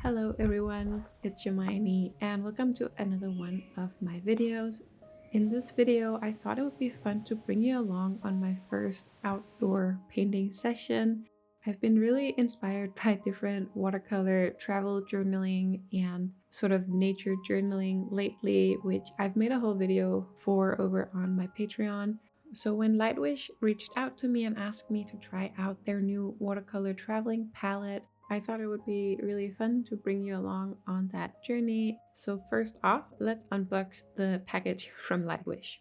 Hello everyone, it's Hermione and welcome to another one of my videos. In this video, I thought it would be fun to bring you along on my first outdoor painting session. I've been really inspired by different watercolor travel journaling and sort of nature journaling lately, which I've made a whole video for over on my Patreon. So when Lightwish reached out to me and asked me to try out their new watercolor traveling palette, I thought it would be really fun to bring you along on that journey. So first off, let's unbox the package from Lightwish.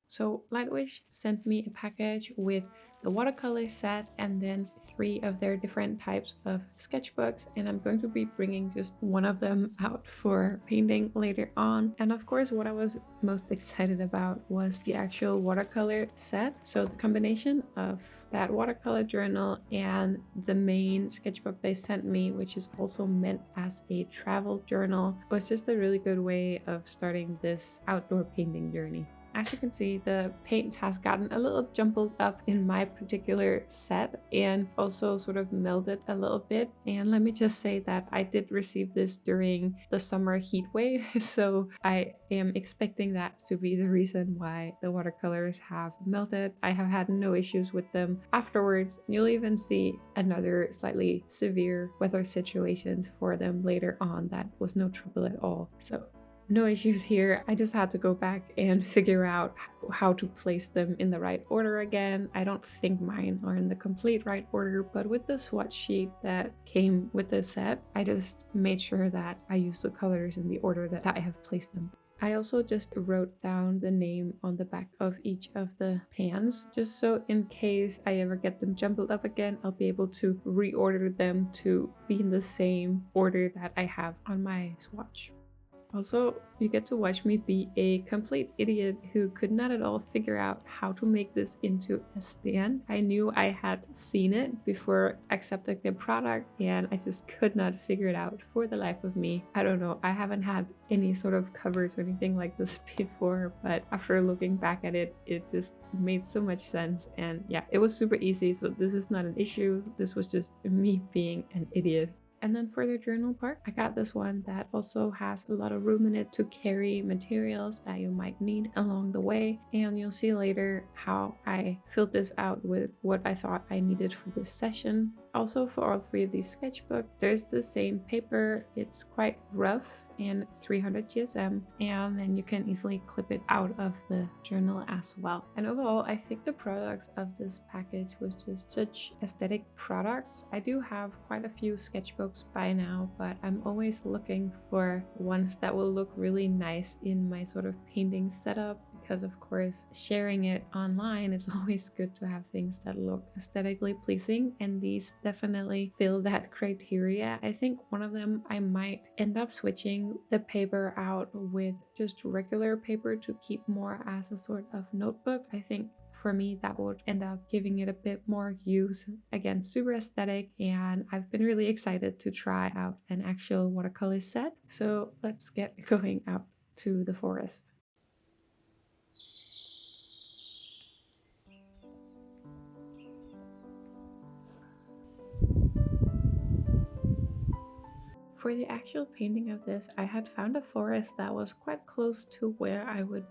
So Lightwish sent me a package with the watercolor set and then 3 of their different types of sketchbooks, and I'm going to be bringing just one of them out for painting later on. And of course, what I was most excited about was the actual watercolor set. So the combination of that watercolor journal and the main sketchbook they sent me, which is also meant as a travel journal, was just a really good way of starting this outdoor painting journey. As you can see, the paint has gotten a little jumbled up in my particular set and also sort of melted a little bit. And let me just say that I did receive this during the summer heat wave, so I am expecting that to be the reason why the watercolors have melted. I have had no issues with them afterwards. You'll even see another slightly severe weather situations for them later on. That was no trouble at all. So no issues here. I just had to go back and figure out how to place them in the right order again. I don't think mine are in the complete right order, but with the swatch sheet that came with the set, I just made sure that I used the colors in the order that I have placed them. I also just wrote down the name on the back of each of the pans, just so in case I ever get them jumbled up again, I'll be able to reorder them to be in the same order that I have on my swatch. Also, you get to watch me be a complete idiot who could not at all figure out how to make this into a stand. I knew I had seen it before accepting the product and I just could not figure it out for the life of me. I don't know, I haven't had any sort of covers or anything like this before, but after looking back at it, it just made so much sense. And yeah, it was super easy, so this is not an issue. This was just me being an idiot. And then for the journal part, I got this one that also has a lot of room in it to carry materials that you might need along the way. And you'll see later how I filled this out with what I thought I needed for this session. Also, for all 3 of these sketchbooks, there's the same paper. It's quite rough and 300 GSM, and then you can easily clip it out of the journal as well. And overall, I think the products of this package was just such aesthetic products. I do have quite a few sketchbooks by now, but I'm always looking for ones that will look really nice in my sort of painting setup, because of course sharing it online, it's always good to have things that look aesthetically pleasing, and these definitely fill that criteria. I think one of them I might end up switching the paper out with just regular paper to keep more as a sort of notebook. I think for me that would end up giving it a bit more use. Again, super aesthetic, and I've been really excited to try out an actual watercolor set. So let's get going out to the forest. For the actual painting of this, I had found a forest that was quite close to where I would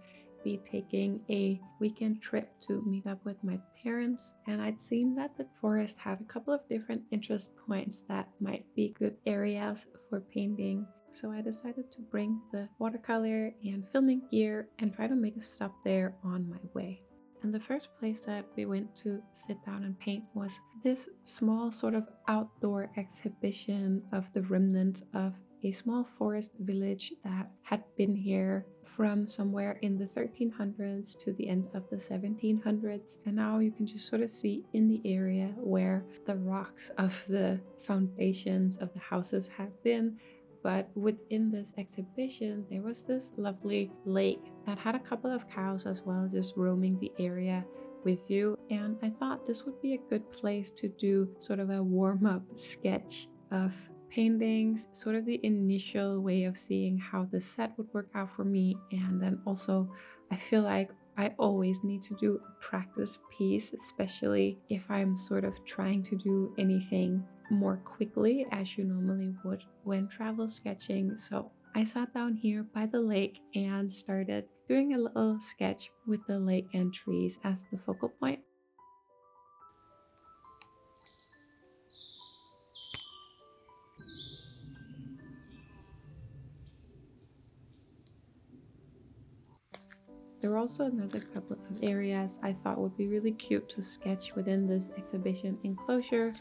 be taking a weekend trip to meet up with my parents, and I'd seen that the forest had a couple of different interest points that might be good areas for painting. So I decided to bring the watercolor and filming gear and try to make a stop there on my way. And the first place that we went to sit down and paint was this small sort of outdoor exhibition of the remnants of a small forest village that had been here from somewhere in the 1300s to the end of the 1700s. And now you can just sort of see in the area where the rocks of the foundations of the houses have been. But within this exhibition, there was this lovely lake that had a couple of cows as well, just roaming the area with you. And I thought this would be a good place to do sort of a warm-up sketch of paintings, sort of the initial way of seeing how the set would work out for me. And then also, I feel like I always need to do a practice piece, especially if I'm sort of trying to do anything more quickly as you normally would when travel sketching. So I sat down here by the lake and started doing a little sketch with the lake and trees as the focal point. There were also another couple of areas I thought would be really cute to sketch within this exhibition enclosure,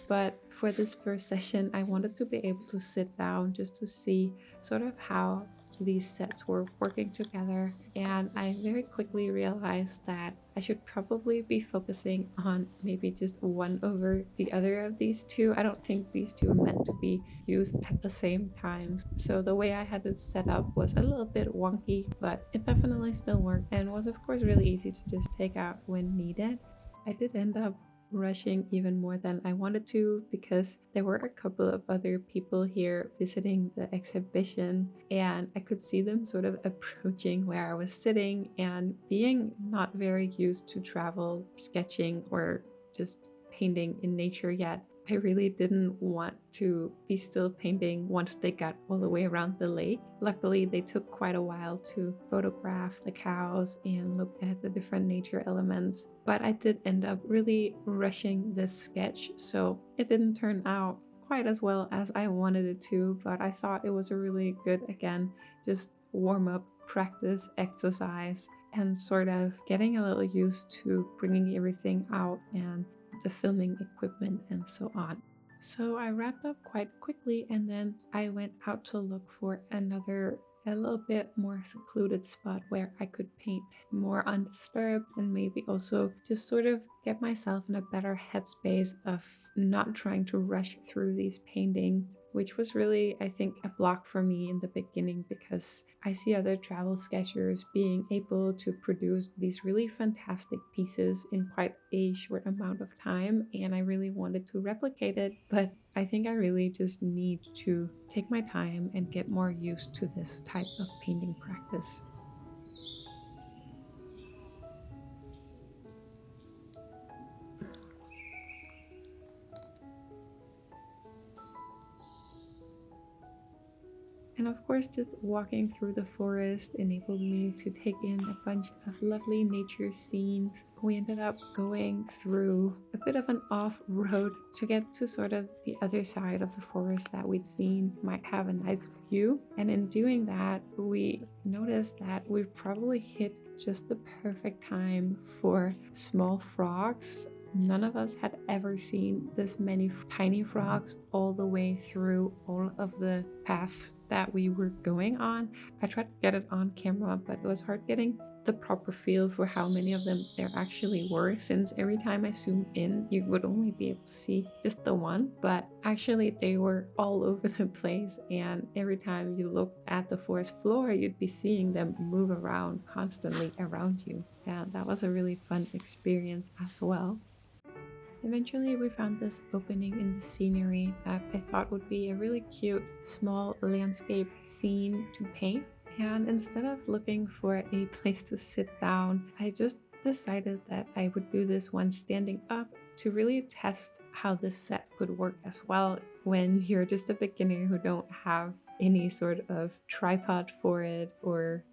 but for this first session I wanted to be able to sit down just to see sort of how these sets were working together, and I very quickly realized that I should probably be focusing on maybe just one over the other of these two. I don't think these two are meant to be used at the same time, so the way I had it set up was a little bit wonky, but it definitely still worked and was of course really easy to just take out when needed. I did end up rushing even more than I wanted to because there were a couple of other people here visiting the exhibition, and I could see them sort of approaching where I was sitting, and being not very used to travel sketching or just painting in nature yet, I really didn't want to be still painting once they got all the way around the lake. Luckily, they took quite a while to photograph the cows and look at the different nature elements, but I did end up really rushing this sketch, so it didn't turn out quite as well as I wanted it to, but I thought it was a really good, again, just warm up, practice, exercise, and sort of getting a little used to bringing everything out and the filming equipment and so on. So I wrapped up quite quickly, and then I went out to look for a little bit more secluded spot where I could paint more undisturbed and maybe also just sort of get myself in a better headspace of not trying to rush through these paintings, which was really, I think, a block for me in the beginning because I see other travel sketchers being able to produce these really fantastic pieces in quite a short amount of time, and I really wanted to replicate it, but I think I really just need to take my time and get more used to this type of painting practice. And of course, just walking through the forest enabled me to take in a bunch of lovely nature scenes. We ended up going through a bit of an off-road to get to sort of the other side of the forest that we'd seen might have a nice view. And in doing that, we noticed that we probably hit just the perfect time for small frogs. None of us had ever seen this many tiny frogs all the way through all of the paths that we were going on. I tried to get it on camera, but it was hard getting the proper feel for how many of them there actually were, since every time I zoomed in, you would only be able to see just the one, but actually they were all over the place, and every time you looked at the forest floor, you'd be seeing them move around constantly around you. And that was a really fun experience as well. Eventually we found this opening in the scenery that I thought would be a really cute small landscape scene to paint, and instead of looking for a place to sit down, I just decided that I would do this one standing up to really test how this set could work as well when you're just a beginner who don't have any sort of tripod for it or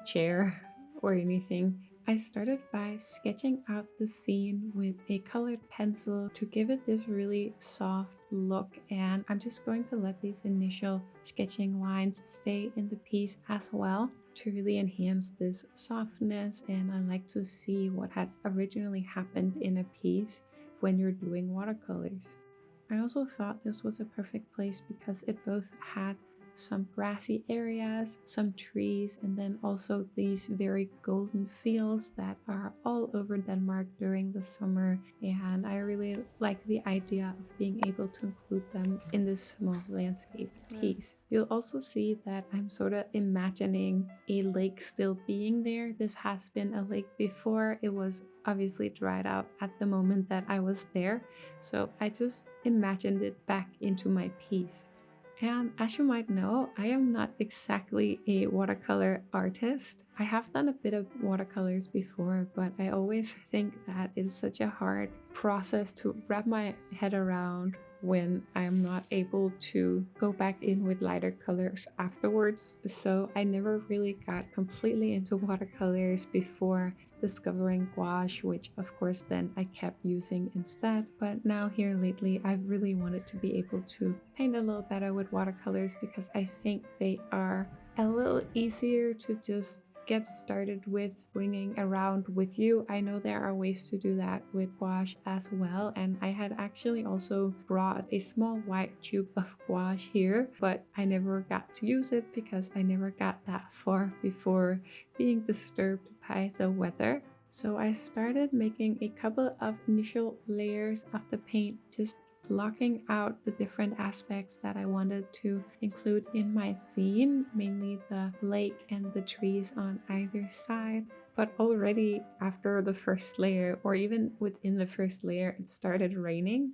chair or anything. I started by sketching out the scene with a colored pencil to give it this really soft look, and I'm just going to let these initial sketching lines stay in the piece as well to really enhance this softness, and I like to see what had originally happened in a piece when you're doing watercolors. I also thought this was a perfect place because it both had some grassy areas, some trees, and then also these very golden fields that are all over Denmark during the summer, and I really like the idea of being able to include them in this small landscape piece. You'll also see that I'm sort of imagining a lake still being there. This has been a lake before. It was obviously dried out at the moment that I was there, so I just imagined it back into my piece. And as you might know, I am not exactly a watercolor artist. I have done a bit of watercolors before, but I always think that it's such a hard process to wrap my head around when I'm not able to go back in with lighter colors afterwards. So I never really got completely into watercolors before discovering gouache, which of course then I kept using instead. But now here lately, I've really wanted to be able to paint a little better with watercolors because I think they are a little easier to just get started with bringing around with you. I know there are ways to do that with gouache as well, and I had actually also brought a small white tube of gouache here, but I never got to use it because I never got that far before being disturbed by the weather. So I started making a couple of initial layers of the paint, just blocking out the different aspects that I wanted to include in my scene, mainly the lake and the trees on either side. But already after the first layer, or even within the first layer, it started raining.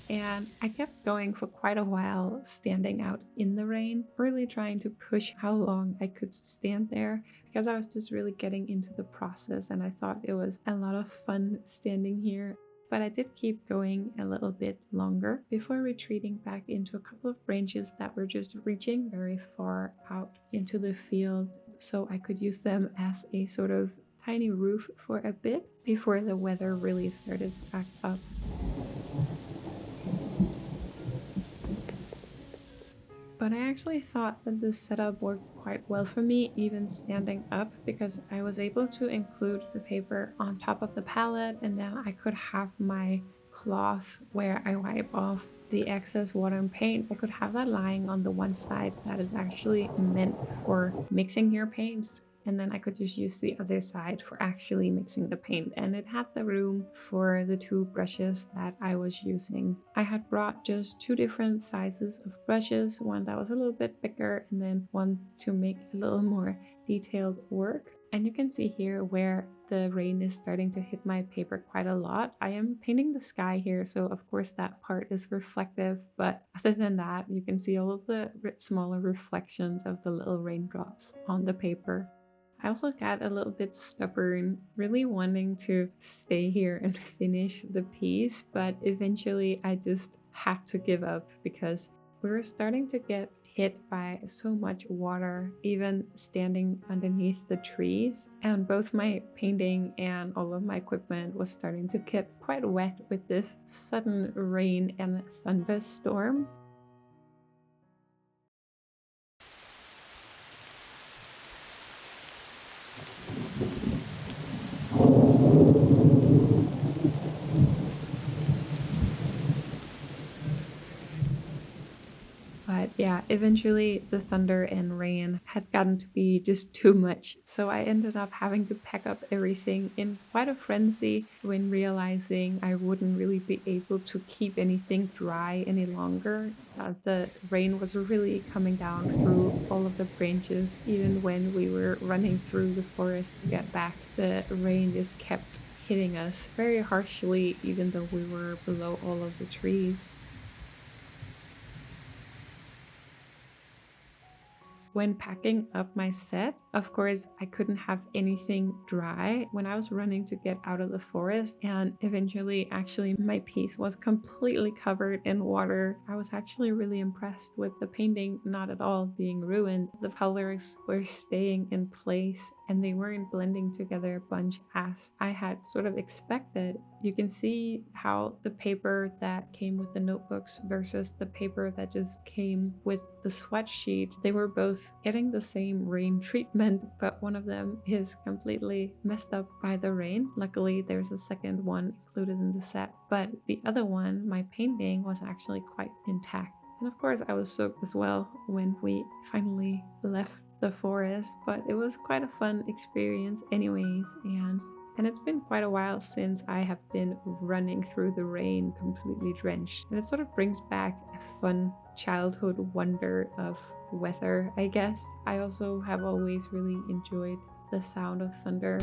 And I kept going for quite a while, standing out in the rain, really trying to push how long I could stand there because I was just really getting into the process and I thought it was a lot of fun standing here. But I did keep going a little bit longer before retreating back into a couple of branches that were just reaching very far out into the field, so I could use them as a sort of tiny roof for a bit before the weather really started to back up. But I actually thought that this setup worked quite well for me, even standing up, because I was able to include the paper on top of the palette, and then I could have my cloth where I wipe off the excess water and paint. I could have that lying on the one side that is actually meant for mixing your paints, and then I could just use the other side for actually mixing the paint, and it had the room for the two brushes that I was using. I had brought just two different sizes of brushes, one that was a little bit bigger and then one to make a little more detailed work. And you can see here where the rain is starting to hit my paper quite a lot. I am painting the sky here, so of course that part is reflective, but other than that, you can see all of the smaller reflections of the little raindrops on the paper. I also got a little bit stubborn, really wanting to stay here and finish the piece, but eventually I just had to give up because we were starting to get hit by so much water, even standing underneath the trees, and both my painting and all of my equipment was starting to get quite wet with this sudden rain and thunderstorm. But yeah, eventually the thunder and rain had gotten to be just too much. So I ended up having to pack up everything in quite a frenzy when realizing I wouldn't really be able to keep anything dry any longer. The rain was really coming down through all of the branches, even when we were running through the forest to get back. The rain just kept hitting us very harshly, even though we were below all of the trees. When packing up my set, of course, I couldn't have anything dry when I was running to get out of the forest, and eventually actually my piece was completely covered in water. I was actually really impressed with the painting not at all being ruined. The colors were staying in place and they weren't blending together a bunch as I had sort of expected. You can see how the paper that came with the notebooks versus the paper that just came with the sweat sheet, they were both getting the same rain treatment, but one of them is completely messed up by the rain. Luckily, there's a second one included in the set, but the other one, my painting, was actually quite intact. And of course, I was soaked as well when we finally left the forest, but it was quite a fun experience anyways, and it's been quite a while since I have been running through the rain completely drenched. And it sort of brings back a fun childhood wonder of weather, I guess. I also have always really enjoyed the sound of thunder.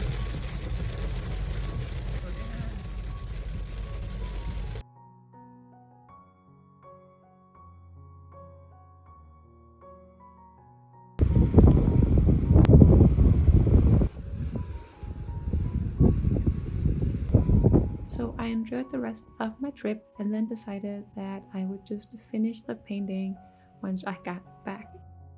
So I enjoyed the rest of my trip and then decided that I would just finish the painting once I got back.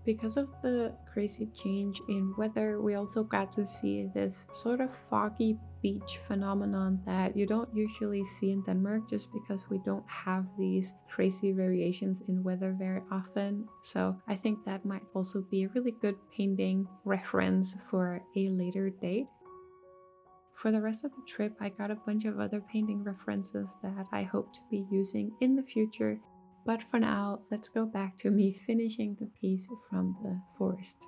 Because of the crazy change in weather, we also got to see this sort of foggy beach phenomenon that you don't usually see in Denmark, just because we don't have these crazy variations in weather very often. So I think that might also be a really good painting reference for a later date. For the rest of the trip, I got a bunch of other painting references that I hope to be using in the future. But for now, let's go back to me finishing the piece from the forest.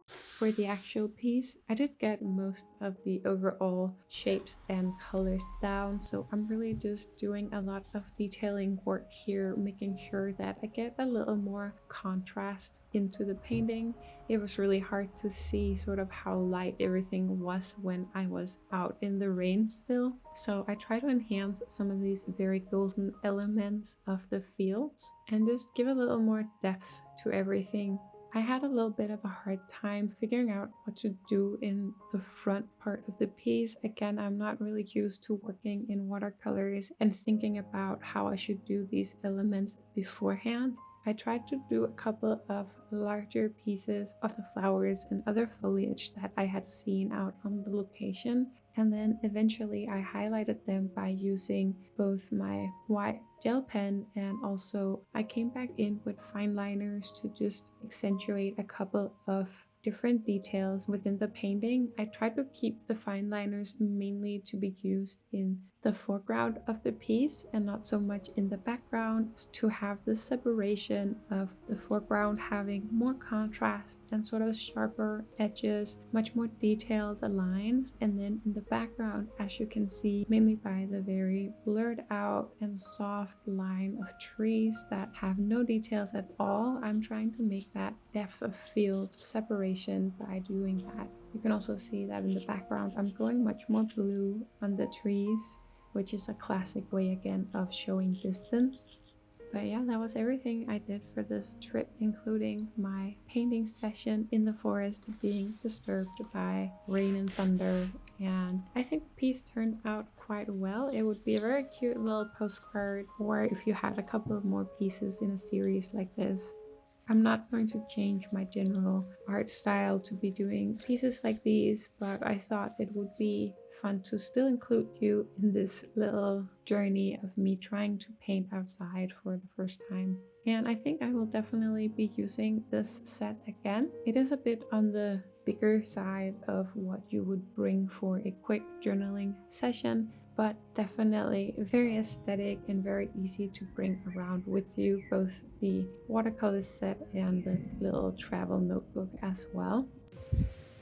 For the actual piece, I did get most of the overall shapes and colors down, so I'm really just doing a lot of detailing work here, making sure that I get a little more contrast into the painting. It was really hard to see sort of how light everything was when I was out in the rain still, so I try to enhance some of these very golden elements of the fields and just give a little more depth to everything. I had a little bit of a hard time figuring out what to do in the front part of the piece. Again, I'm not really used to working in watercolors and thinking about how I should do these elements beforehand. I tried to do a couple of larger pieces of the flowers and other foliage that I had seen out on the location, and then eventually I highlighted them by using both my white gel pen, and also I came back in with fine liners to just accentuate a couple of different details within the painting. I tried to keep the fine liners mainly to be used in the foreground of the piece and not so much in the background, to have the separation of the foreground having more contrast and sort of sharper edges, much more detailed lines, and then in the background, as you can see, mainly by the very blurred out and soft line of trees that have no details at all, I'm trying to make that depth of field separation by doing that. You can also see that in the background I'm going much more blue on the trees, which is a classic way again of showing distance. But yeah, that was everything I did for this trip, including my painting session in the forest being disturbed by rain and thunder. And I think the piece turned out quite well. It would be a very cute little postcard, or if you had a couple of more pieces in a series like this. I'm not going to change my general art style to be doing pieces like these, but I thought it would be fun to still include you in this little journey of me trying to paint outside for the first time. And I think I will definitely be using this set again. It is a bit on the bigger side of what you would bring for a quick journaling session, but definitely very aesthetic and very easy to bring around with you, both the watercolor set and the little travel notebook as well.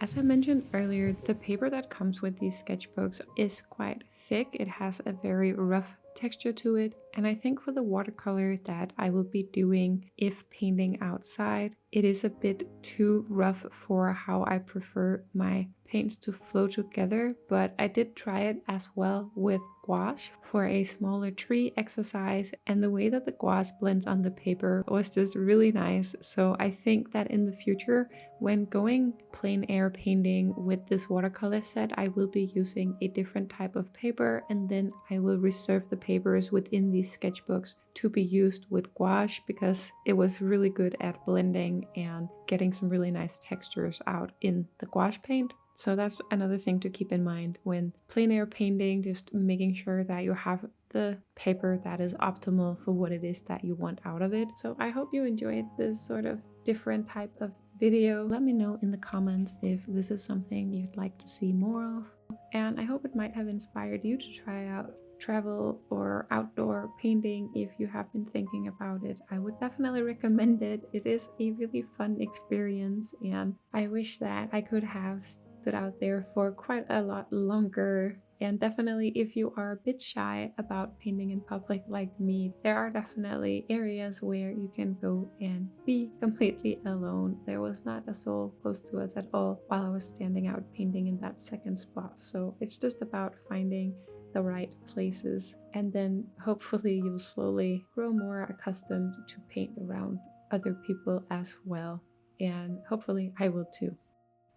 As I mentioned earlier, the paper that comes with these sketchbooks is quite thick. It has a very rough texture to it, and I think for the watercolor that I will be doing if painting outside, it is a bit too rough for how I prefer my paints to flow together, but I did try it as well with gouache for a smaller tree exercise, and the way that the gouache blends on the paper was just really nice. So I think that in the future, when going plein air painting with this watercolor set, I will be using a different type of paper, and then I will reserve the papers within these sketchbooks to be used with gouache, because it was really good at blending and getting some really nice textures out in the gouache paint. So that's another thing to keep in mind when plein air painting, just making sure that you have the paper that is optimal for what it is that you want out of it. So I hope you enjoyed this sort of different type of video. Let me know in the comments if this is something you'd like to see more of. And I hope it might have inspired you to try out travel or outdoor painting if you have been thinking about it. I would definitely recommend it. It is a really fun experience, and I wish that I could have stood out there for quite a lot longer. And definitely, if you are a bit shy about painting in public like me, there are definitely areas where you can go and be completely alone. There was not a soul close to us at all while I was standing out painting in that second spot. So it's just about finding the right places, and then hopefully you'll slowly grow more accustomed to paint around other people as well, and hopefully I will too.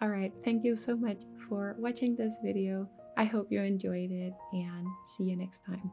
Alright, thank you so much for watching this video. I hope you enjoyed it and see you next time.